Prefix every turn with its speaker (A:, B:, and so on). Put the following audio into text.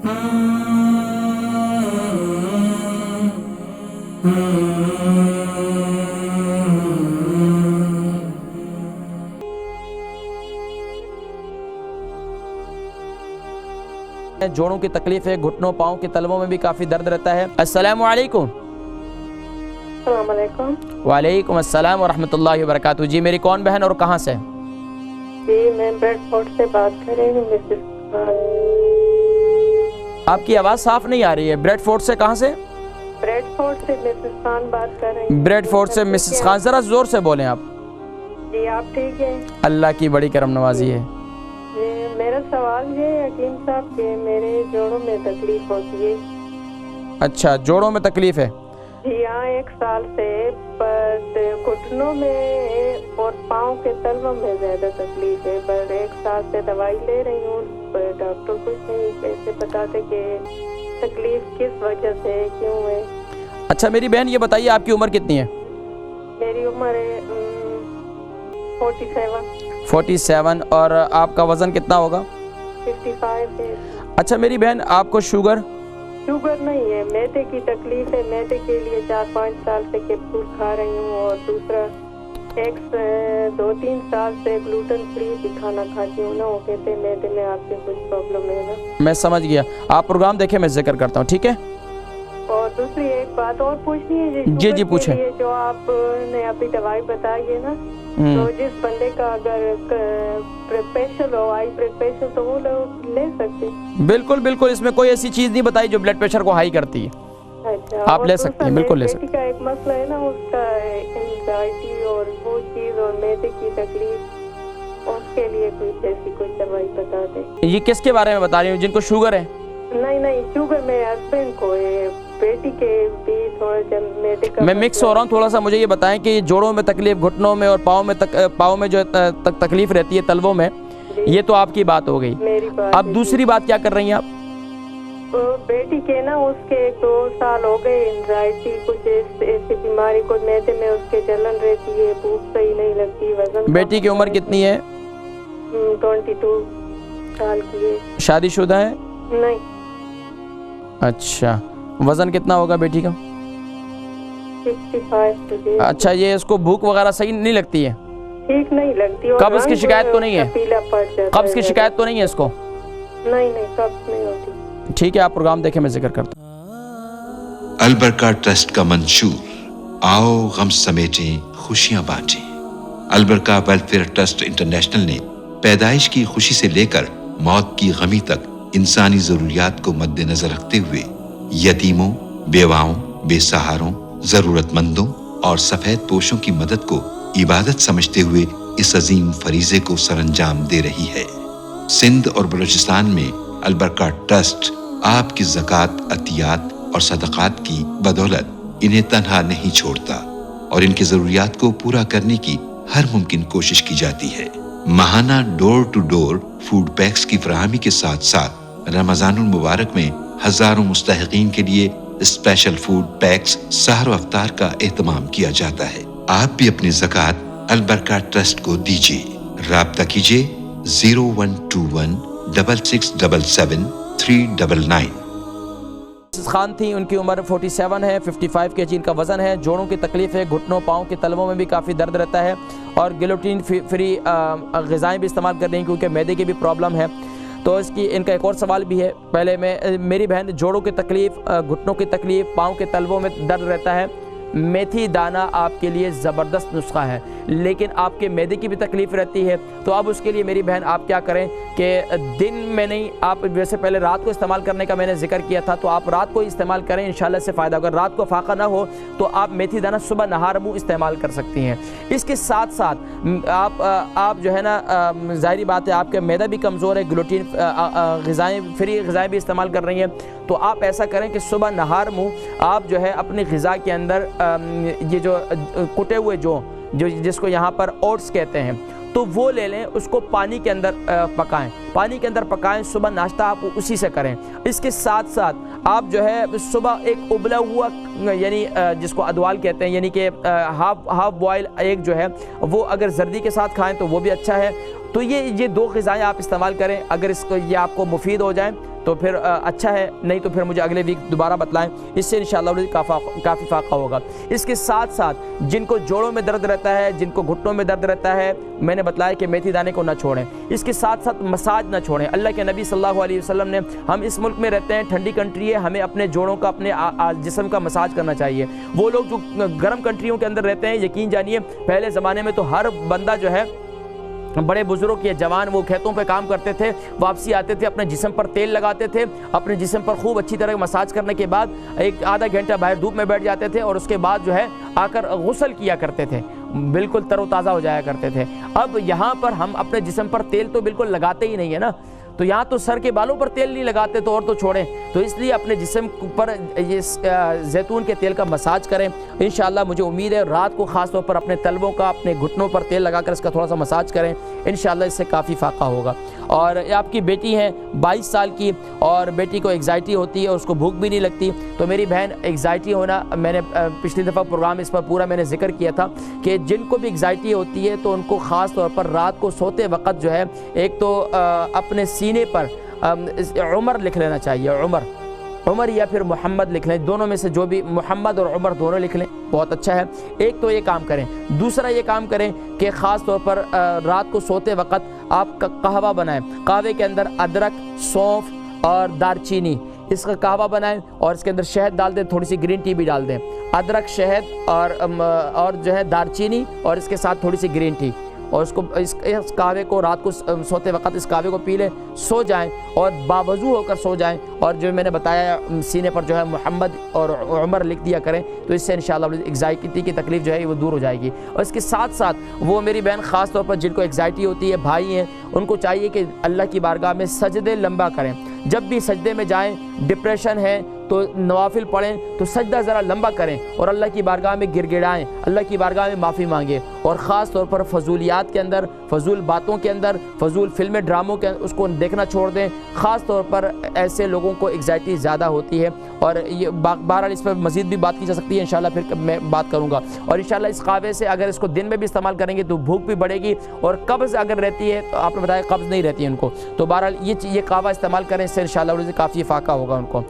A: जोड़ों की तकलीफ है, घुटनों पाँव के तलवों में भी काफ़ी दर्द रहता है। अस्सलामु अलैकुम। वालेकुम अस्सलाम व रहमतुल्लाहि व बरकातहू। जी मेरी कौन बहन और कहाँ से?
B: जी मैं ब्रेडफोर्ड से बात कर रही हूँ मिसेस खान।
A: आपकी आवाज़ साफ नहीं आ रही है। ब्रेडफोर्ड से कहाँ से?
B: ब्रेडफोर्ड से मिसेस खान बात कर रही हूँ।
A: ब्रेडफोर्ड से मिसेस खान, ज़रा ज़ोर से बोलें आप।
B: जी आप ठीक हैं?
A: अल्लाह की बड़ी करम नवाजी है।
B: मेरा सवाल ये है हकीम साहब कि मेरे जोड़ों में तकलीफ होती है।
A: अच्छा, जोड़ों में तकलीफ है?
B: जी हाँ, 1 साल से, पर घुटनों में और पाँव के तलवों में ज़्यादा तकलीफ है। पर 1 साल से दवाई ले रही हूँ, पर डॉक्टर कुछ नहीं कैसे बताते कि तकलीफ किस वजह से क्यों है।
A: अच्छा मेरी बहन ये बताइए आपकी उम्र कितनी है?
B: मेरी उम्र है
A: 47। और आपका वज़न कितना होगा?
B: 55 है।
A: अच्छा मेरी बहन आपको शुगर
B: नहीं है, मैदे की तकलीफ है। मैदे के लिए 4-5 साल से कैप्सूल खा रही हूँ, और दूसरा 2-3 साल से ग्लूटेन फ्री भी खाना खाती हूँ ना। वो कहते हैं मैदे में आपके कुछ प्रॉब्लम है ना।
A: मैं समझ गया, आप प्रोग्राम देखें, मैं जिक्र करता हूँ, ठीक है?
B: और दूसरी एक बात और पूछनी है
A: जी पूछें।
B: जो आपने अभी दवाई बताई है ना, तो जिस बंदे का अगर प्रेशर हो, हाई प्रेशर, तो वो लोग ले सकते हैं?
A: बिल्कुल, इसमें कोई ऐसी चीज़ नहीं बताई जो ब्लड प्रेशर को हाई करती है।
B: अच्छा,
A: आप ले सकते हैं, बिल्कुल ले सकते हैं।
B: का एक मसला है ना, उसका एंजाइटी और वो चीज़ और मैदे की तकलीफ, उसके लिए कोई दवाई बता दें।
A: ये किसके बारे में बता रही हूँ? जिनको शुगर है?
B: नहीं, शुगर मेरे हस्बैंड को है, बेटी के भी थोड़ा मैदे का।
A: मैं मिक्स हो रहा हूँ थोड़ा सा। मुझे ये बताएं कि जोड़ों में तकलीफ, घुटनों में और पाँव में जो तकलीफ रहती है तलवों में, ये तो आपकी बात हो गई।
B: मेरी बात।
A: अब दूसरी बात क्या कर रही हैं आप?
B: बेटी के ना, उसके 2 साल हो गए, एंजाइटी कुछ ऐसी बीमारी को, मैदे में उसके जलन रहती है, भूख सही नहीं लगती, वजन।
A: बेटी की उम्र कितनी है?
B: 22 साल की है।
A: शादीशुदा है?
B: नहीं।
A: अच्छा, वजन कितना होगा बेटी का?
B: 65।
A: अच्छा, ये इसको भूख वगैरह सही नहीं लगती है?
B: ठीक नहीं लगती।
A: कब्ज़ की शिकायत तो नहीं है?
B: पीला पड़ जाता है।
A: कब्ज़ की शिकायत तो नहीं है इसको?
B: नहीं, कब्ज़ नहीं होती।
A: ठीक है, आप प्रोग्राम देखें, मैं जिक्र करता हूँ।
C: अल बरका ट्रस्ट का मंशूर, आओ गम समेटें खुशियां बांटें। अल बरका वेलफेयर ट्रस्ट इंटरनेशनल ने पैदाइश की खुशी से लेकर मौत की गमी तक इंसानी जरूरियात को मद्देनजर रखते हुए यतीमों, बेवाओं, बेसहारों, जरूरतमंदों और सफेद पोशों की मदद को इबादत समझते हुए इस अजीम फरीजे को सरअंजाम दे रही है। सिंध और बलूचिस्तान में अल बरका ट्रस्ट आपकी ज़कात, अतियात और सदक़ात की बदौलत इन्हें तन्हा नहीं छोड़ता और इनकी ज़रूरियात को पूरा करने की हर मुमकिन कोशिश की जाती है। माहाना door to door food packs की फराहमी के साथ साथ रमज़ानुल मुबारक में हजारों मुस्तहिकीन के लिए स्पेशल फूड पैक्स सहर व अफ्तार का एहतमाम किया जाता है। आप भी अपनी ज़कात अल बरका ट्रस्ट को दीजिए। राब्ता कीजिए 01216677
A: खान थी, उनकी उम्र 47 है, 55 kg इनका वज़न है। जोड़ों की तकलीफ़ है, घुटनों पाँव के तलवों में भी काफ़ी दर्द रहता है, और ग्लूटेन फ्री ग़िज़ाएँ भी इस्तेमाल कर रही हैं क्योंकि मैदे की भी प्रॉब्लम है। तो इनका एक और सवाल भी है। पहले मेरी बहन, जोड़ों की तकलीफ़, घुटनों की तकलीफ़, पाँव के तलवों में दर्द रहता है। मेथी दाना आपके लिए ज़बरदस्त नुस्खा है, लेकिन आपके मैदे की भी तकलीफ़ रहती है। तो अब उसके लिए मेरी बहन आप क्या करें कि दिन में नहीं, आप वैसे पहले रात को इस्तेमाल करने का मैंने जिक्र किया था, तो आप रात को इस्तेमाल करें, इंशाल्लाह से फ़ायदा। अगर रात को फाका ना हो तो आप मेथी दाना सुबह नहार मुँह इस्तेमाल कर सकती हैं। इसके साथ साथ आप जो है ना, ज़ाहिरी बात है आपका मैदा भी कमज़ोर है, ग्लूटेन फ्री ग़िज़ाएँ भी इस्तेमाल कर रही हैं, तो आप ऐसा करें कि सुबह नहार मुँह आप जो है अपनी ग़िज़ा के अंदर ये जो कुटे हुए जो जिसको यहाँ पर ओट्स कहते हैं, तो वो ले लें, उसको पानी के अंदर पकाएं, सुबह नाश्ता आप उसी से करें। इसके साथ साथ आप जो है सुबह एक उबला हुआ, यानी जिसको अदवाल कहते हैं, यानी कि हाफ बॉयल एग जो है, वो अगर जर्दी के साथ खाएं तो वो भी अच्छा है। तो ये 2 ग़िज़ाएँ आप इस्तेमाल करें। अगर ये आपको मुफीद हो जाएं تو پھر اچھا ہے، نہیں تو پھر مجھے اگلے ویک دوبارہ بتلائیں، اس سے انشاءاللہ کافی فاقہ ہوگا۔ اس کے ساتھ ساتھ جن کو جوڑوں میں درد رہتا ہے، جن کو گھٹنوں میں درد رہتا ہے، میں نے بتلایا کہ میتھی دانے کو نہ چھوڑیں۔ اس کے ساتھ ساتھ مساج نہ چھوڑیں۔ اللہ کے نبی صلی اللہ علیہ وسلم نے، ہم اس ملک میں رہتے ہیں، ٹھنڈی کنٹری ہے، ہمیں اپنے جوڑوں کا، اپنے جسم کا مساج کرنا چاہیے۔ وہ لوگ جو گرم کنٹریوں کے اندر رہتے ہیں، یقین جانیے پہلے زمانے میں تو ہر بندہ جو ہے، بڑے بزرگ یا جوان، وہ کھیتوں پہ کام کرتے تھے، واپسی آتے تھے، اپنے جسم پر تیل لگاتے تھے، اپنے جسم پر خوب اچھی طرح مساج کرنے کے بعد ایک آدھا گھنٹہ باہر دھوپ میں بیٹھ جاتے تھے، اور اس کے بعد جو ہے آ کر غسل کیا کرتے تھے، بالکل تر و تازہ ہو جایا کرتے تھے۔ اب یہاں پر ہم اپنے جسم پر تیل تو بالکل لگاتے ہی نہیں ہے نا، تو یہاں تو سر کے بالوں پر تیل نہیں لگاتے، تو اور تو چھوڑیں۔ تو اس لیے اپنے جسم پر یہ زیتون کے تیل کا مساج کریں۔ انشاءاللہ مجھے امید ہے رات کو خاص طور پر اپنے تلووں کا، اپنے گھٹنوں پر تیل لگا کر اس کا تھوڑا سا مساج کریں، انشاءاللہ اس سے کافی فاقہ ہوگا۔ اور آپ کی بیٹی ہے 22 سال کی، اور بیٹی کو ایگزائٹی ہوتی ہے، اس کو بھوک بھی نہیں لگتی، تو میری بہن ایگزائٹی ہونا، میں نے پچھلی دفعہ پروگرام اس پر پورا میں نے ذکر کیا تھا کہ جن کو بھی ایگزائٹی ہوتی ہے تو ان کو خاص طور پر رات کو سوتے وقت جو ہے، ایک تو اپنے سینے پر عمر لکھ لینا چاہیے، عمر یا پھر محمد لکھ لیں، دونوں میں سے جو بھی، محمد اور عمر دونوں لکھ لیں، بہت اچھا ہے۔ ایک تو یہ کام کریں۔ دوسرا یہ کام کریں کہ خاص طور پر رات کو سوتے وقت آپ کا قہوہ بنائیں، قہوے کے اندر ادرک، سونف اور دار چینی، اس کا قہوہ بنائیں، اور اس کے اندر شہد ڈال دیں، تھوڑی سی گرین ٹی بھی ڈال دیں، ادرک، شہد اور جو ہے دار چینی، اور اس کے ساتھ تھوڑی سی گرین ٹی، اور اس قہوے کو رات کو سوتے وقت اس قہوے کو پی لیں، سو جائیں اور باوضو ہو کر سو جائیں، اور جو میں نے بتایا سینے پر جو ہے محمد اور عمر لکھ دیا کریں، تو اس سے انشاءاللہ ایگزائٹی کی تکلیف جو ہے وہ دور ہو جائے گی۔ اور اس کے ساتھ ساتھ وہ میری بہن خاص طور پر جن کو ایگزائٹی ہوتی ہے، بھائی ہیں، ان کو چاہیے کہ اللہ کی بارگاہ میں سجدے لمبا کریں۔ جب بھی سجدے میں جائیں، ڈپریشن ہے تو نوافل پڑھیں تو سجدہ ذرا لمبا کریں، اور اللہ کی بارگاہ میں گر گڑائیں، اللہ کی بارگاہ میں معافی مانگیں، اور خاص طور پر فضولیات کے اندر، فضول باتوں کے اندر، فضول فلمیں، ڈراموں کے اس کو دیکھنا چھوڑ دیں۔ خاص طور پر ایسے لوگوں کو ایگزائٹی زیادہ ہوتی ہے، اور یہ بہرحال اس پر مزید بھی بات کی جا سکتی ہے، انشاءاللہ پھر میں بات کروں گا۔ اور انشاءاللہ اس قہوے سے اگر اس کو دن میں بھی استعمال کریں گے تو بھوک بھی بڑھے گی، اور قبض اگر رہتی ہے تو آپ نے بتایا قبض نہیں رہتی ہے ان کو، تو بہرحال یہ قہوہ استعمال کریں، اس سے انشاءاللہ کافی فاقہ ہوگا ان کو۔